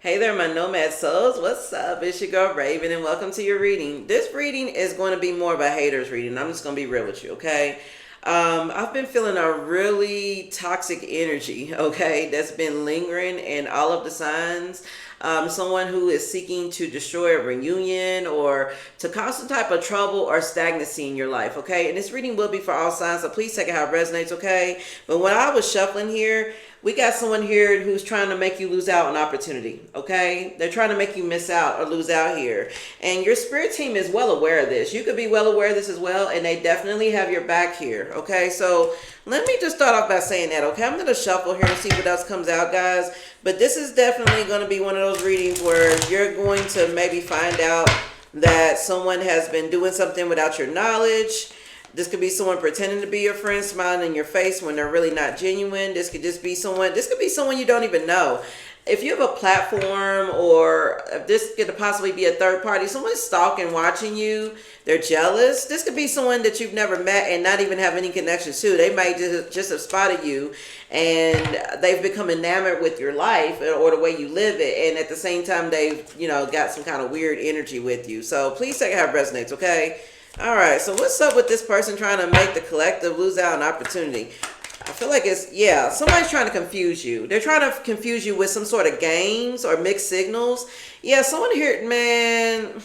Hey there, my nomad souls. What's up? It's your girl Raven, and welcome to your reading. This reading is going to be more of a hater's reading. I'm just going to be real with you, okay? I've been feeling a really toxic energy, okay, that's been lingering in all of the signs. Someone who is seeking to destroy a reunion or to cause some type of trouble or stagnancy in your life, okay? And this reading will be for all signs, so please take it how it resonates, okay? But when I was shuffling here, we got someone here who's trying to make you lose out on opportunity, okay? They're trying to make you miss out or lose out here. And your spirit team is well aware of this. You could be well aware of this as well, and they definitely have your back here, okay? So let me just start off by saying that, okay? I'm going to shuffle here and see what else comes out, guys. But this is definitely going to be one of those readings where you're going to maybe find out that someone has been doing something without your knowledge. This could be someone pretending to be your friend, smiling in your face when they're really not genuine. This could just be someone, this could be someone you don't even know. If you have a platform, or if this could possibly be a third party, someone's stalking, watching you, they're jealous. This could be someone that you've never met and not even have any connections to. They might just have spotted you and they've become enamored with your life or the way you live it. And at the same time, they've, got some kind of weird energy with you. So please take it how it resonates, okay? All right, so what's up with this person trying to make the collective lose out on opportunity? I feel like it's, somebody's trying to confuse you. They're trying to confuse you with some sort of games or mixed signals. Yeah, someone here, man,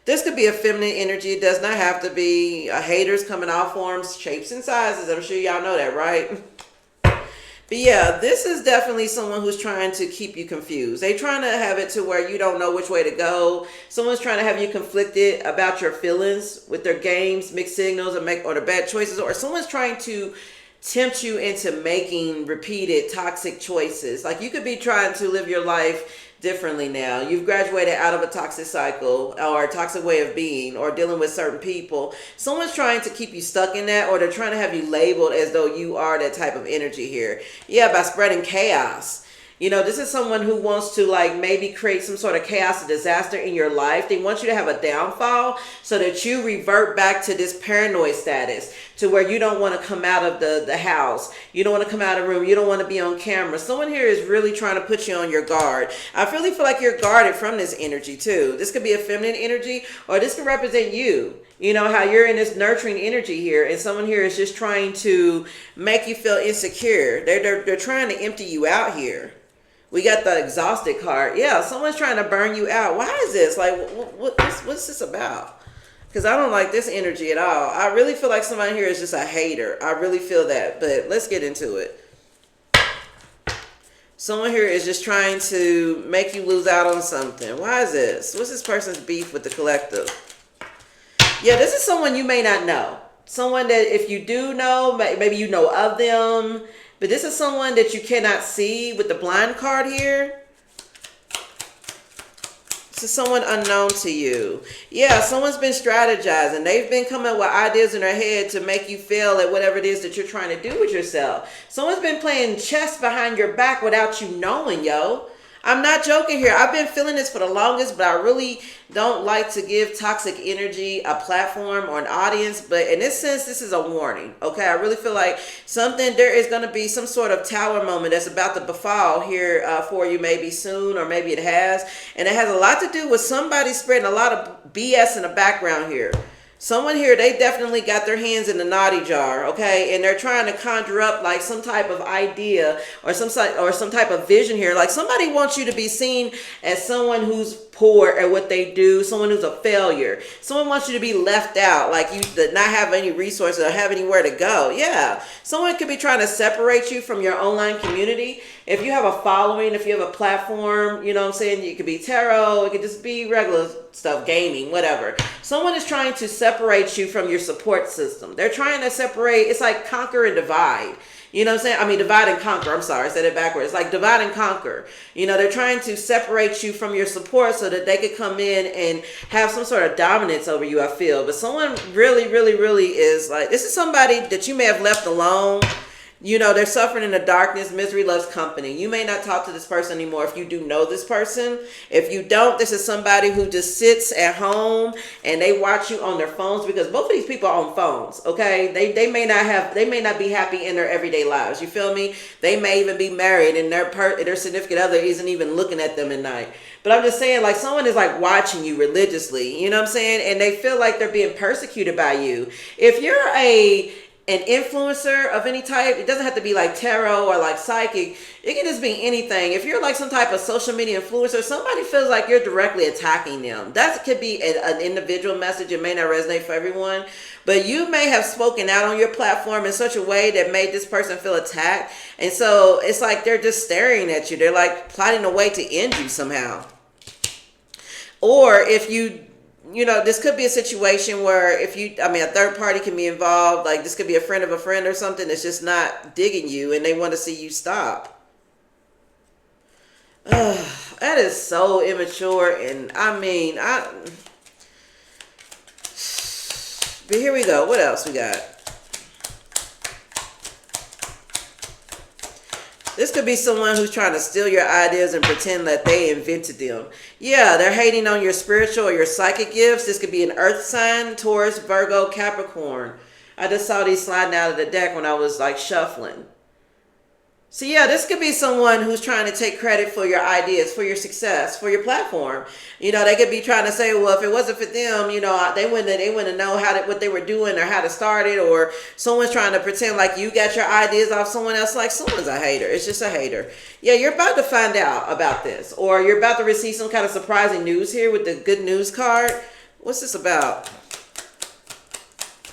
this could be a feminine energy. It does not have to be. Haters come in all forms, shapes, and sizes. I'm sure y'all know that, right? But yeah, this is definitely someone who's trying to keep you confused. They're trying to have it to where you don't know which way to go. Someone's trying to have you conflicted about your feelings with their games, mixed signals, or the bad choices. Or someone's trying to tempt you into making repeated toxic choices. Like you could be trying to live your life differently now. You've graduated out of a toxic cycle or a toxic way of being or dealing with certain people. Someone's trying to keep you stuck in that, or they're trying to have you labeled as though you are that type of energy here. Yeah, by spreading chaos. This is someone who wants to maybe create some sort of chaos or disaster in your life. They want you to have a downfall so that you revert back to this paranoid status, to where you don't want to come out of the house. You don't want to come out of the room. You don't want to be on camera. Someone here is really trying to put you on your guard. I really feel like you're guarded from this energy too. This could be a feminine energy, or this could represent you. You know how you're in this nurturing energy here, and someone here is just trying to make you feel insecure. They're trying to empty you out here. We got the exhausted card. Yeah, someone's trying to burn you out. Why is this? What's this about? Because I don't like this energy at all. I really feel like somebody here is just a hater. I really feel that. But let's get into it. Someone here is just trying to make you lose out on something. Why is this? What's this person's beef with the collective? Yeah, this is someone you may not know. Someone that if you do know, maybe you know of them. But this is someone that you cannot see with the blind card here. This is someone unknown to you. Yeah, someone's been strategizing. They've been coming with ideas in their head to make you fail at whatever it is that you're trying to do with yourself. Someone's been playing chess behind your back without you knowing, yo. I'm not joking here. I've been feeling this for the longest, but I really don't like to give toxic energy a platform or an audience. But in this sense, this is a warning. Okay, I really feel like there is going to be some sort of tower moment that's about to befall here for you, maybe soon, or maybe it has. And it has a lot to do with somebody spreading a lot of BS in the background here. Someone here, they definitely got their hands in the naughty jar, okay? And they're trying to conjure up some type of idea or some type of vision here. Like somebody wants you to be seen as someone who's poor at what they do, someone who's a failure. Someone wants you to be left out, like you did not have any resources or have anywhere to go. Yeah, someone could be trying to separate you from your online community. If you have a following, if you have a platform, you know what I'm saying? It could be tarot, it could just be regular stuff, gaming, whatever. Someone is trying to separate you from your support system. They're trying to separate, it's like conquer and divide. You know what I'm saying? I mean, divide and conquer. I'm sorry, I said it backwards. It's like divide and conquer. They're trying to separate you from your support so that they could come in and have some sort of dominance over you, I feel. But someone really, really, really is this is somebody that you may have left alone. You know, they're suffering in the darkness. Misery loves company. You may not talk to this person anymore if you do know this person. If you don't, this is somebody who just sits at home and they watch you on their phones, because both of these people are on phones, okay? They may not be happy in their everyday lives. You feel me? They may even be married and their significant other isn't even looking at them at night. But I'm just saying, like, someone is like watching you religiously, you know what I'm saying? And they feel like they're being persecuted by you. If you're an influencer of any type, it doesn't have to be like tarot or like psychic. It can just be anything. If you're like some type of social media influencer, somebody feels like you're directly attacking them. That could be an individual message. It may not resonate for everyone, but you may have spoken out on your platform in such a way that made this person feel attacked. And so it's like they're just staring at you. They're like plotting a way to end you somehow. Or if you know, this could be a situation where a third party can be involved. Like, this could be a friend of a friend or something that's just not digging you and they want to see you stop. That is so immature. And but here we go. What else we got? This could be someone who's trying to steal your ideas and pretend that they invented them. Yeah, they're hating on your spiritual or your psychic gifts. This could be an earth sign, Taurus, Virgo, Capricorn. I just saw these sliding out of the deck when I was like shuffling. So yeah, this could be someone who's trying to take credit for your ideas, for your success, for your platform. You know, they could be trying to say, well, if it wasn't for them, you know, they wouldn't know what they were doing or how to start it. Or someone's trying to pretend like you got your ideas off someone else. Like, someone's a hater. It's just a hater. Yeah, you're about to find out about this, or you're about to receive some kind of surprising news here with the good news card. What's this about?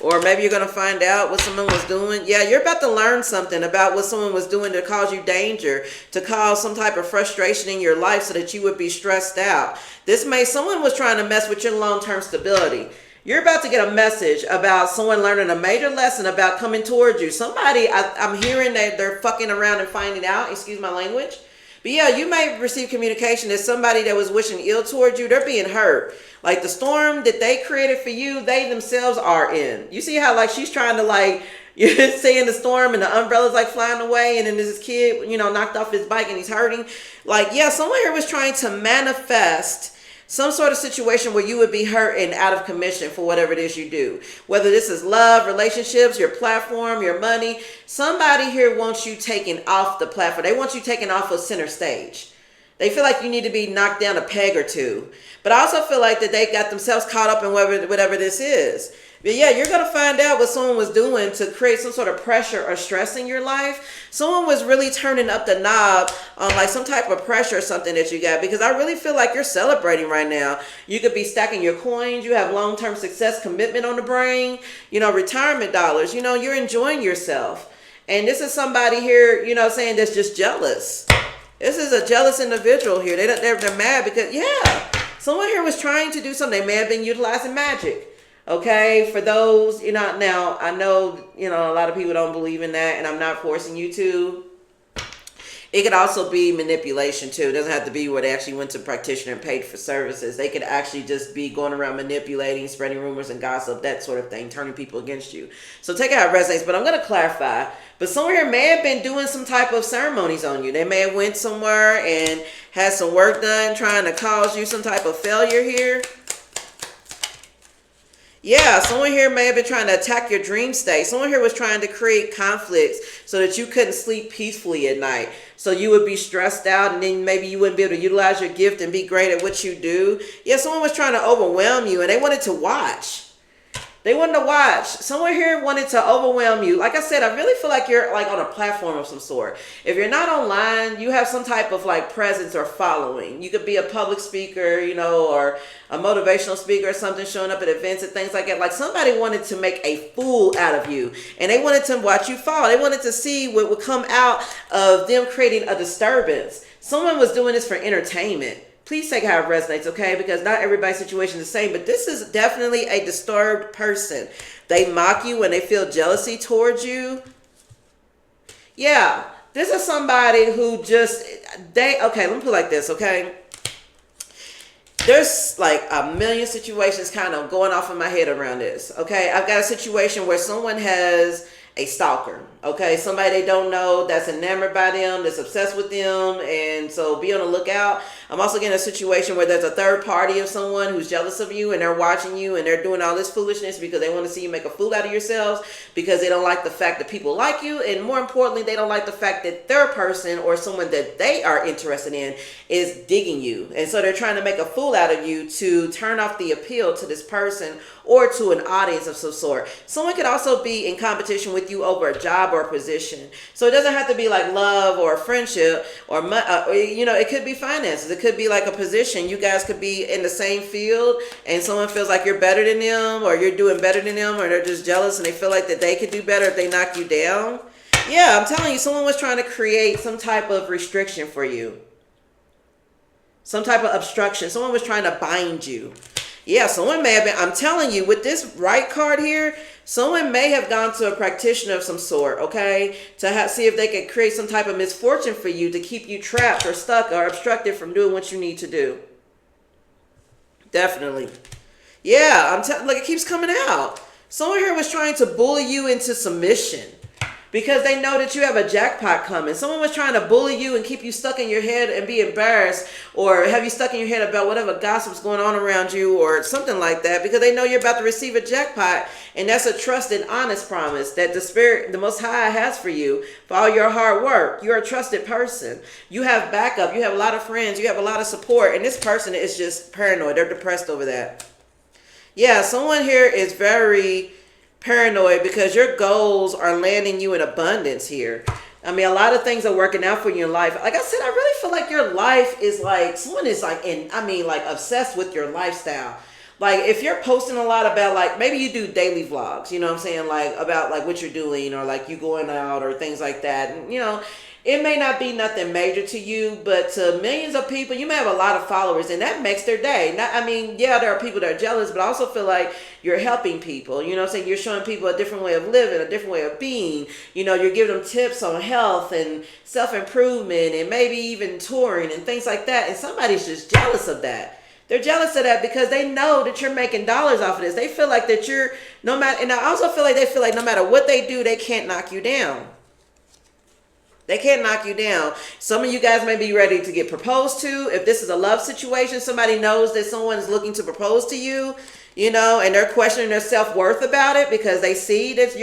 Or maybe you're going to find out what someone was doing. Yeah, you're about to learn something about what someone was doing to cause you danger, to cause some type of frustration in your life so that you would be stressed out. Someone was trying to mess with your long-term stability. You're about to get a message about someone learning a major lesson about coming towards you. I'm hearing that they're fucking around and finding out, excuse my language. But yeah, you may receive communication that somebody that was wishing ill towards you, they're being hurt. Like, the storm that they created for you, they themselves are in. You see how, like, she's trying to, like, you're seeing the storm and the umbrella's, like, flying away, and then there's this kid, you know, knocked off his bike and he's hurting. Like, yeah, someone here was trying to manifest some sort of situation where you would be hurt and out of commission for whatever it is you do. Whether this is love, relationships, your platform, your money. Somebody here wants you taken off the platform. They want you taken off of center stage. They feel like you need to be knocked down a peg or two. But I also feel like that they got themselves caught up in whatever this is. But yeah, you're going to find out what someone was doing to create some sort of pressure or stress in your life. Someone was really turning up the knob on like some type of pressure or something that you got. Because I really feel like you're celebrating right now. You could be stacking your coins. You have long-term success commitment on the brain. You know, retirement dollars. You know, you're enjoying yourself. And this is somebody here, you know, saying that's just jealous. This is a jealous individual here. They're mad because, yeah, someone here was trying to do something. They may have been utilizing magic. Okay, for those, you know, now I know, you know, a lot of people don't believe in that, and I'm not forcing you to. It could also be manipulation too. It doesn't have to be where they actually went to a practitioner and paid for services. They could actually just be going around manipulating, spreading rumors and gossip, that sort of thing, turning people against you. So take it how it resonates, but I'm going to clarify. But someone here may have been doing some type of ceremonies on you. They may have went somewhere and had some work done trying to cause you some type of failure here. Yeah, someone here may have been trying to attack your dream state. Someone here was trying to create conflicts so that you couldn't sleep peacefully at night. So you would be stressed out, and then maybe you wouldn't be able to utilize your gift and be great at what you do. Yeah, someone was trying to overwhelm you, and they wanted to watch. They wanted to watch. Someone here wanted to overwhelm you. Like I said, I really feel like you're like on a platform of some sort. If you're not online, you have some type of like presence or following. You could be a public speaker, you know, or a motivational speaker or something, showing up at events and things like that. Like, somebody wanted to make a fool out of you, and they wanted to watch you fall. They wanted to see what would come out of them creating a disturbance. Someone was doing this for entertainment. Please take how it resonates, okay? Because not everybody's situation is the same, but this is definitely a disturbed person. They mock you when they feel jealousy towards you. Yeah, this is somebody who just, okay, let me put it like this, okay? There's like a million situations kind of going off in my head around this, okay? I've got a situation where someone has a stalker, okay? Somebody they don't know that's enamored by them, that's obsessed with them, and so be on the lookout. I'm also getting a situation where there's a third party of someone who's jealous of you, and they're watching you, and they're doing all this foolishness because they want to see you make a fool out of yourselves, because they don't like the fact that people like you, and more importantly, they don't like the fact that their person or someone that they are interested in is digging you. And so they're trying to make a fool out of you to turn off the appeal to this person or to an audience of some sort. Someone could also be in competition with you over a job or a position. So it doesn't have to be like love or friendship or you know, it could be finances. It could be like a position. You guys could be in the same field and someone feels like you're better than them, or you're doing better than them, or they're just jealous and they feel like that they could do better if they knock you down. Yeah, I'm telling you, someone was trying to create some type of restriction for you. Some type of obstruction. Someone was trying to bind you. Yeah, someone may have been, I'm telling you, with this right card here, someone may have gone to a practitioner of some sort, okay, to see if they could create some type of misfortune for you to keep you trapped or stuck or obstructed from doing what you need to do. Definitely. Yeah, look, it keeps coming out. Someone here was trying to bully you into submission because they know that you have a jackpot coming. Someone was trying to bully you and keep you stuck in your head and be embarrassed, or have you stuck in your head about whatever gossip's going on around you or something like that, because they know you're about to receive a jackpot, and that's a trusted, honest promise that the Spirit, the Most High, has for you for all your hard work. You're a trusted person. You have backup. You have a lot of friends. You have a lot of support, and this person is just paranoid. They're depressed over that. Yeah, someone here is very paranoid because your goals are landing you in abundance here. I mean, a lot of things are working out for you in life. Like I said, I really feel like your life is like, someone is like, like obsessed with your lifestyle. Like if you're posting a lot about, like, maybe you do daily vlogs, you know what I'm saying? Like about like what you're doing, or like you going out or things like that. And, you know, it may not be nothing major to you, but to millions of people, you may have a lot of followers, and that makes their day. I mean, yeah, there are people that are jealous, but I also feel like you're helping people. You know what I'm saying? You're showing people a different way of living, a different way of being. You know, you're giving them tips on health and self-improvement and maybe even touring and things like that. And somebody's just jealous of that. They're jealous of that because they know that you're making dollars off of this. They feel like that you're, no matter, and I also feel like they feel like no matter what they do, they can't knock you down. They can't knock you down. Some of you guys may be ready to get proposed to. If this is a love situation, somebody knows that someone is looking to propose to you, you know, and they're questioning their self-worth about it because they see that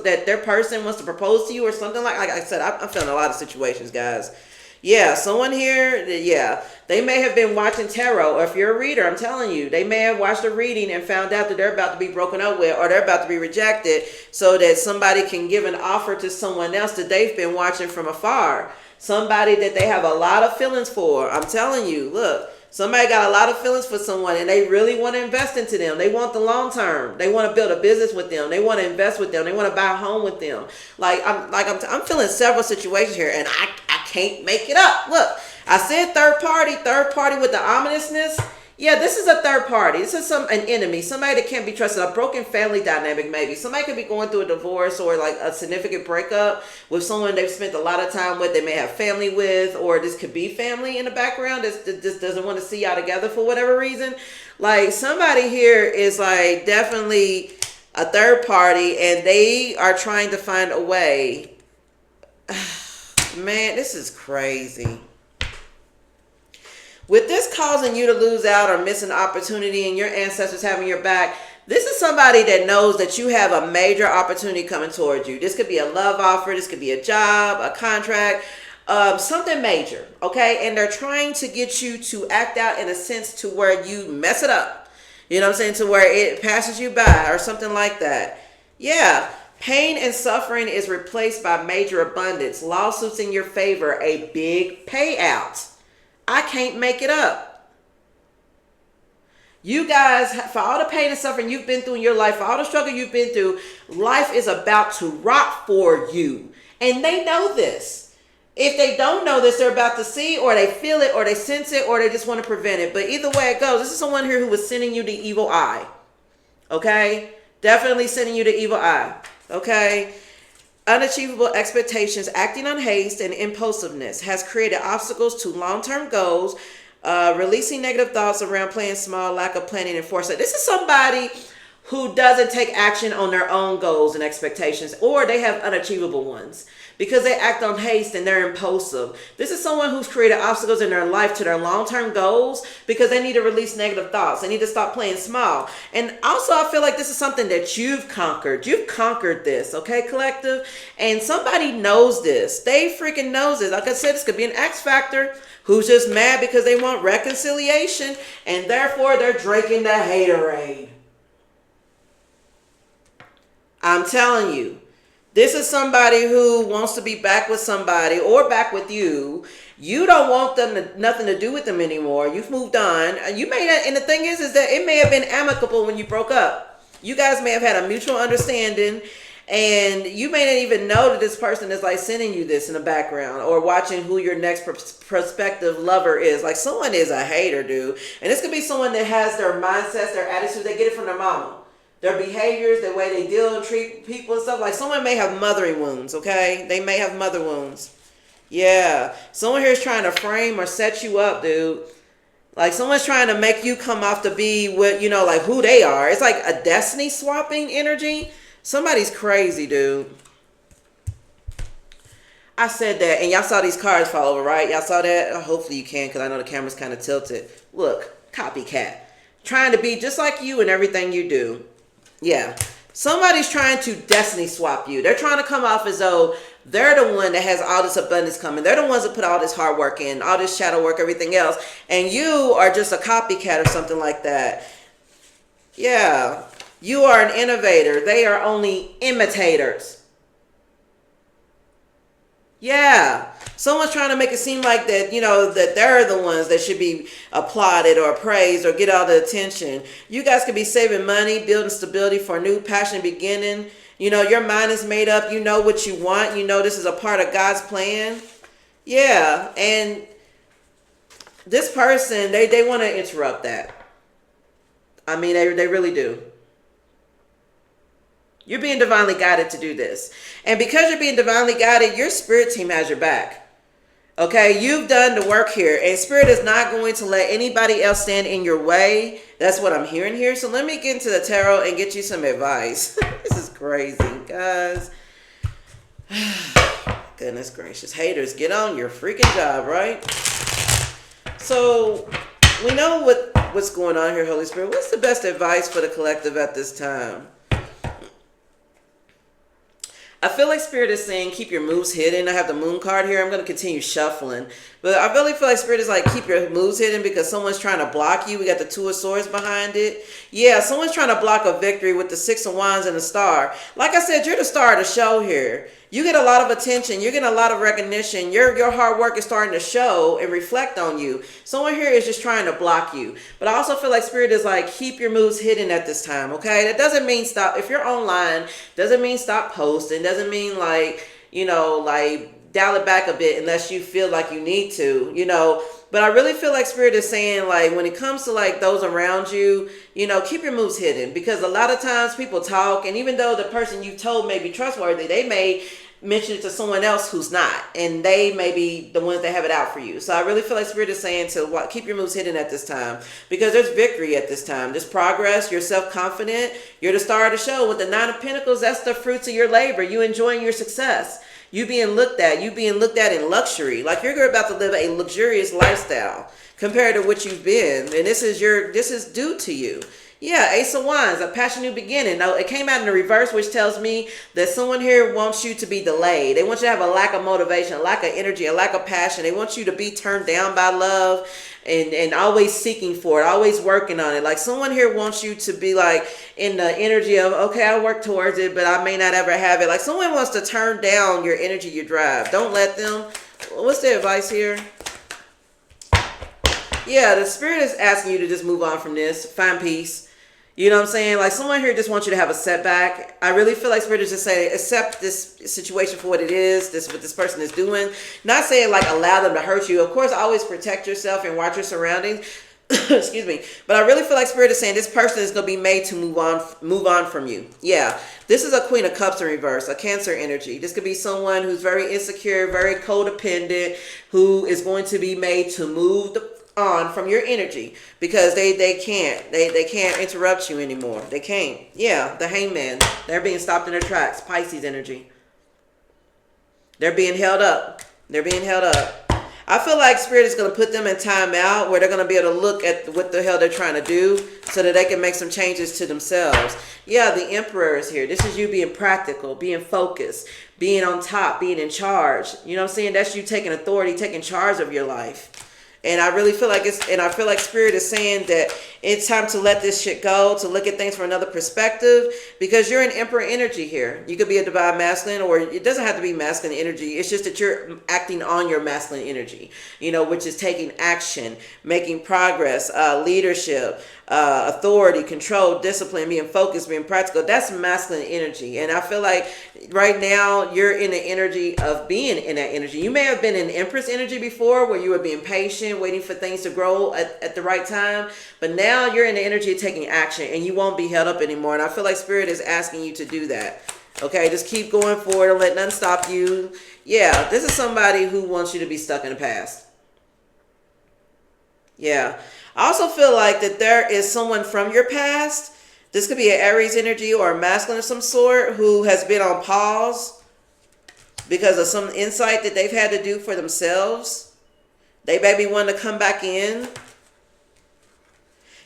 that their person wants to propose to you or something like I said, I'm feeling a lot of situations, guys. Yeah, someone here, yeah, they may have been watching tarot, or if you're a reader, I'm telling you, they may have watched a reading and found out that they're about to be broken up with, or they're about to be rejected, so that somebody can give an offer to someone else that they've been watching from afar. Somebody that they have a lot of feelings for. I'm telling you, look, somebody got a lot of feelings for someone and they really want to invest into them. They want the long term. They want to build a business with them. They want to invest with them. They want to buy a home with them. I'm feeling several situations here, and I can't make it up. Look, I said third party with the ominousness. Yeah, this is a third party. This is an enemy, somebody that can't be trusted, a broken family dynamic maybe. Somebody could be going through a divorce or like a significant breakup with someone they've spent a lot of time with, they may have family with, or this could be family in the background that just doesn't want to see y'all together for whatever reason. Like somebody here is like definitely a third party, and they are trying to find a way. Man, this is crazy. With this causing you to lose out or miss an opportunity and your ancestors having your back, this is somebody that knows that you have a major opportunity coming towards you. This could be a love offer. This could be a job, a contract, something major, okay? And they're trying to get you to act out in a sense to where you mess it up. You know what I'm saying? To where it passes you by or something like that. Yeah. Pain and suffering is replaced by major abundance. Lawsuits in your favor, a big payout. I can't make it up. You guys, for all the pain and suffering you've been through in your life, for all the struggle you've been through, life is about to rock for you. And they know this. If they don't know this, they're about to see, or they feel it, or they sense it, or they just want to prevent it. But either way it goes, this is someone here who was sending you the evil eye. Okay? Definitely sending you the evil eye. Okay? Unachievable expectations, acting on haste and impulsiveness has created obstacles to long-term goals, releasing negative thoughts around playing small, lack of planning and foresight. This is somebody who doesn't take action on their own goals and expectations, or they have unachievable ones because they act on haste and they're impulsive. This is someone who's created obstacles in their life to their long-term goals because they need to release negative thoughts. They need to stop playing small. And also, I feel like this is something that you've conquered. You've conquered this, okay, collective? And somebody knows this. They freaking knows this. Like I said, this could be an X factor who's just mad because they want reconciliation, and therefore they're drinking the haterade. I'm telling you. This is somebody who wants to be back with somebody or back with you. You don't want them to, nothing to do with them anymore. You've moved on. You may not, and the thing is that it may have been amicable when you broke up. You guys may have had a mutual understanding, and you may not even know that this person is like sending you this in the background or watching who your next prospective lover is. Like, someone is a hater, dude. And this could be someone that has their mindsets, their attitudes. They get it from their mama. Their behaviors, the way they deal and treat people and stuff. Like, someone may have mothering wounds, okay? They may have mother wounds. Yeah. Someone here is trying to frame or set you up, dude. Like, someone's trying to make you come off to be what, you know, like who they are. It's like a destiny swapping energy. Somebody's crazy, dude. I said that, and y'all saw these cards fall over, right? Y'all saw that? Hopefully you can, because I know the camera's kind of tilted. Look, copycat. Trying to be just like you in everything you do. Yeah. Somebody's trying to destiny swap you. They're trying to come off as though they're the one that has all this abundance coming. They're the ones that put all this hard work in, all this shadow work, everything else. And you are just a copycat or something like that. Yeah. You are an innovator. They are only imitators. Yeah. Someone's trying to make it seem like that, you know, that they're the ones that should be applauded or praised or get all the attention. You guys could be saving money, building stability for a new passion beginning. You know, your mind is made up. You know what you want. You know this is a part of God's plan. Yeah. And this person, they want to interrupt that. I mean, they really do. You're being divinely guided to do this. And because you're being divinely guided, your spirit team has your back. Okay, you've done the work here, and Spirit is not going to let anybody else stand in your way. That's what I'm hearing here. So let me get into the tarot and get you some advice. This is crazy, guys. Goodness gracious. Haters, get on your freaking job, right? So we know what's going on here, Holy Spirit. What's the best advice for the collective at this time? I feel like Spirit is saying keep your moves hidden. I have the moon card here. I'm going to continue shuffling. But I really feel like Spirit is like keep your moves hidden because someone's trying to block you. We got the Two of Swords behind it. Yeah, someone's trying to block a victory with the Six of Wands and the Star. Like I said, you're the star of the show here. You get a lot of attention. You're getting a lot of recognition. Your hard work is starting to show and reflect on you. Someone here is just trying to block you. But I also feel like Spirit is like, keep your moves hidden at this time, okay? That doesn't mean stop. If you're online, doesn't mean stop posting. Doesn't mean like, you know, like dial it back a bit unless you feel like you need to, you know. But I really feel like Spirit is saying, like, when it comes to like those around you, you know, keep your moves hidden. Because a lot of times people talk, and even though the person you told may be trustworthy, they may mention it to someone else who's not, and they may be the ones that have it out for you. So I really feel like Spirit is saying to keep your moves hidden at this time, because there's victory at this time. There's progress. You're self-confident. You're the star of the show. With the Nine of Pentacles, that's the fruits of your labor. You enjoying your success. You being looked at. You being looked at in luxury. Like you're about to live a luxurious lifestyle compared to what you've been, and this is due to you. Yeah, Ace of Wands, a passion new beginning. Now, it came out in the reverse, which tells me that someone here wants you to be delayed. They want you to have a lack of motivation, a lack of energy, a lack of passion. They want you to be turned down by love and always seeking for it, always working on it. Like someone here wants you to be like in the energy of, okay, I work towards it, but I may not ever have it. Like someone wants to turn down your energy, your drive. Don't let them. What's the advice here? Yeah, the Spirit is asking you to just move on from this, find peace. You know what I'm saying? Like someone here just wants you to have a setback. I really feel like Spirit is just saying, accept this situation for what it is, what this person is doing. Not saying like allow them to hurt you. Of course, always protect yourself and watch your surroundings. Excuse me. But I really feel like Spirit is saying this person is going to be made to move on from you. Yeah. This is a Queen of Cups in reverse, a Cancer energy. This could be someone who's very insecure, very codependent, who is going to be made to move on from your energy, because they can't interrupt you anymore. They can't. Yeah, the hangman. They're being stopped in their tracks. Pisces energy. They're being held up. They're being held up. I feel like Spirit is going to put them in timeout where they're going to be able to look at what the hell they're trying to do so that they can make some changes to themselves. Yeah, the Emperor is here. This is you being practical, being focused, being on top, being in charge. You know what I'm saying? That's you taking authority, taking charge of your life. And I really feel like I feel like Spirit is saying that it's time to let this shit go, to look at things from another perspective, because you're an Emperor energy here. You could be a divine masculine, or it doesn't have to be masculine energy. It's just that you're acting on your masculine energy, you know, which is taking action, making progress, leadership, authority, control, discipline, being focused, being practical. That's masculine energy. And I feel like right now you're in the energy of being in that energy. You may have been in Empress energy before, where you were being patient, waiting for things to grow at the right time. But now you're in the energy of taking action, and you won't be held up anymore. And I feel like Spirit is asking you to do that. Okay, just keep going forward and let nothing stop you. Yeah, this is somebody who wants you to be stuck in the past. Yeah. I also feel like that there is someone from your past. This could be an Aries energy or a masculine of some sort who has been on pause because of some insight that they've had to do for themselves. They maybe want to come back in.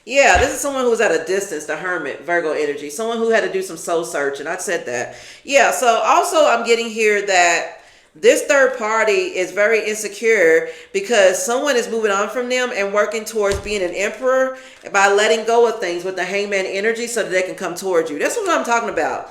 Yeah, this is someone who's at a distance, the Hermit, Virgo energy. Someone who had to do some soul searching. I said that. Yeah, so also I'm getting here that this third party is very insecure because someone is moving on from them and working towards being an emperor by letting go of things with the hangman energy so that they can come towards you. That's what I'm talking about.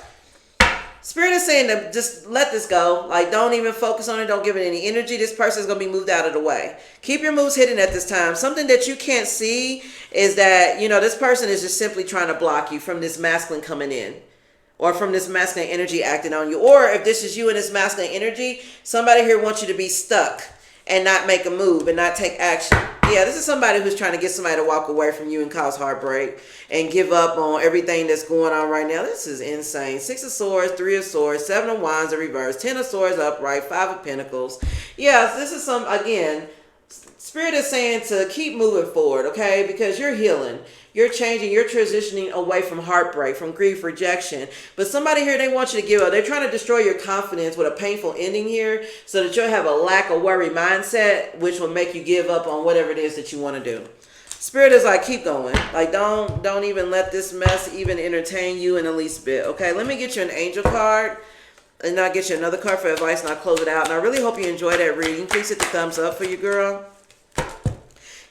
Spirit is saying to just let this go. Like, don't even focus on it. Don't give it any energy. This person is going to be moved out of the way. Keep your moves hidden at this time. Something that you can't see is that, you know, this person is just simply trying to block you from this masculine coming in, or from this masculine energy acting on you. Or if this is you and this masculine energy, somebody here wants you to be stuck and not make a move and not take action. Yeah, this is somebody who's trying to get somebody to walk away from you and cause heartbreak and give up on everything that's going on right now. This is insane. 6 of Swords, 3 of Swords, 7 of Wands in reverse, 10 of Swords upright, 5 of Pentacles. Yeah, this is again, Spirit is saying to keep moving forward, okay? Because you're healing. You're changing. You're transitioning away from heartbreak, from grief, rejection. But somebody here, they want you to give up. They're trying to destroy your confidence with a painful ending here so that you'll have a lack of worry mindset, which will make you give up on whatever it is that you want to do. Spirit is like, keep going. Like, don't even let this mess even entertain you in the least bit, okay? Let me get you an angel card, and I'll get you another card for advice, and I'll close it out. And I really hope you enjoyed that reading. Please hit the thumbs up for you, girl.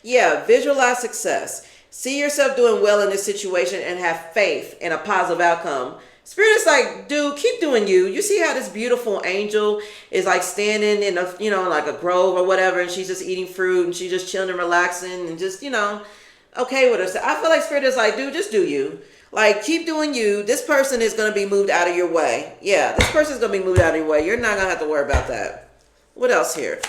Yeah, visualize success. See yourself doing well in this situation and have faith in a positive outcome. Spirit is like, dude, keep doing you. You see how this beautiful angel is like standing in a, you know, like a grove or whatever, and she's just eating fruit and she's just chilling and relaxing and just, you know, okay with herself. I feel like Spirit is like, dude, just do you. Like, keep doing you. This person is going to be moved out of your way. Yeah, this person is going to be moved out of your way. You're not going to have to worry about that. What else here?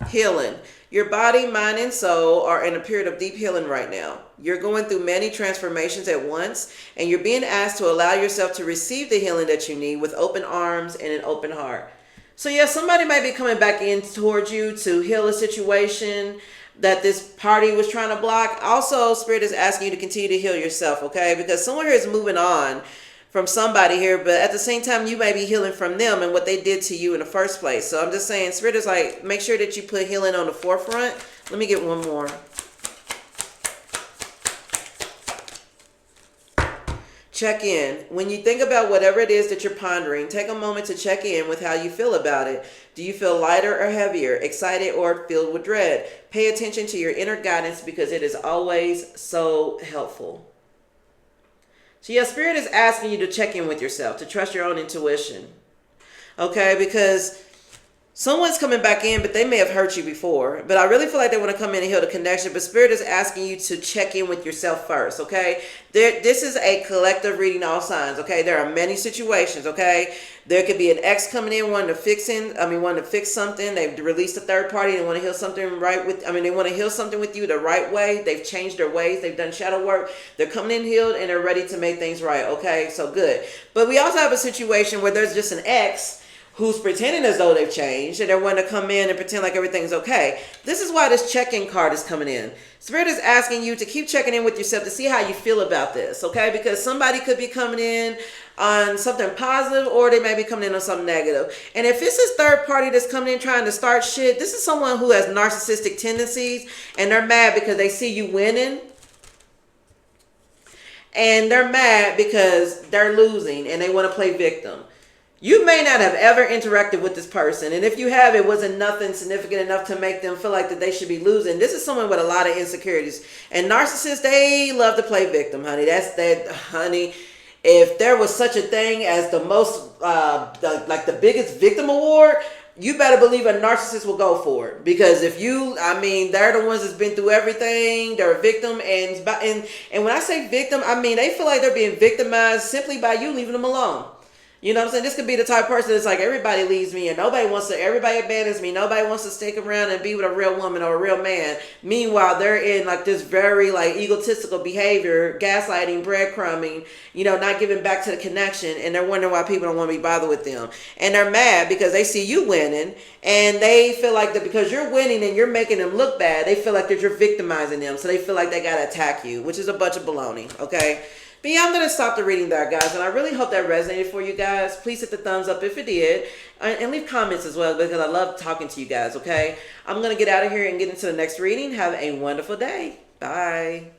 Healing. Your body, mind, and soul are in a period of deep healing right now. You're going through many transformations at once, and you're being asked to allow yourself to receive the healing that you need with open arms and an open heart. So yeah, somebody might be coming back in towards you to heal a situation that this party was trying to block. Also, Spirit is asking you to continue to heal yourself, okay? Because someone here is moving on from somebody here, but at the same time, you may be healing from them and what they did to you in the first place. So I'm just saying, Spirit is like, make sure that you put healing on the forefront. Let me get one more. Check in. When you think about whatever it is that you're pondering, take a moment to check in with how you feel about it. Do you feel lighter or heavier, excited or filled with dread? Pay attention to your inner guidance because it is always so helpful. So yeah, Spirit is asking you to check in with yourself, to trust your own intuition. Okay, because someone's coming back in, but they may have hurt you before. But I really feel like they want to come in and heal the connection. But Spirit is asking you to check in with yourself first, okay? This is a collective reading, all signs, okay? There are many situations, okay? There could be an ex coming in wanting to fix something. They've released a third party. They want to heal something they want to heal something with you the right way. They've changed their ways. They've done shadow work. They're coming in healed and they're ready to make things right, okay? So good. But we also have a situation where there's just an ex who's pretending as though they've changed and they're wanting to come in and pretend like everything's okay. This is why this check-in card is coming in. Spirit is asking you to keep checking in with yourself to see how you feel about this, okay? Because somebody could be coming in on something positive or they may be coming in on something negative. And if it's this third party that's coming in trying to start shit, this is someone who has narcissistic tendencies and they're mad because they see you winning. And they're mad because they're losing and they want to play victim. You may not have ever interacted with this person. And if you have, it wasn't nothing significant enough to make them feel like that they should be losing. This is someone with a lot of insecurities. And narcissists, they love to play victim, honey. That's that, honey. If there was such a thing as the most, like the biggest victim award, you better believe a narcissist will go for it. Because if you, I mean, they're the ones that's been through everything. They're a victim. And when I say victim, I mean, they feel like they're being victimized simply by you leaving them alone. You know what I'm saying? This could be the type of person that's like, everybody leaves me and everybody abandons me. Nobody wants to stick around and be with a real woman or a real man. Meanwhile, they're in like this very like egotistical behavior, gaslighting, breadcrumbing, you know, not giving back to the connection. And they're wondering why people don't want to be bothered with them. And they're mad because they see you winning and they feel like that because you're winning and you're making them look bad, they feel like that you're victimizing them. So they feel like they got to attack you, which is a bunch of baloney. Okay. But yeah, I'm going to stop the reading there, guys. And I really hope that resonated for you guys. Please hit the thumbs up if it did. And leave comments as well because I love talking to you guys, okay? I'm going to get out of here and get into the next reading. Have a wonderful day. Bye.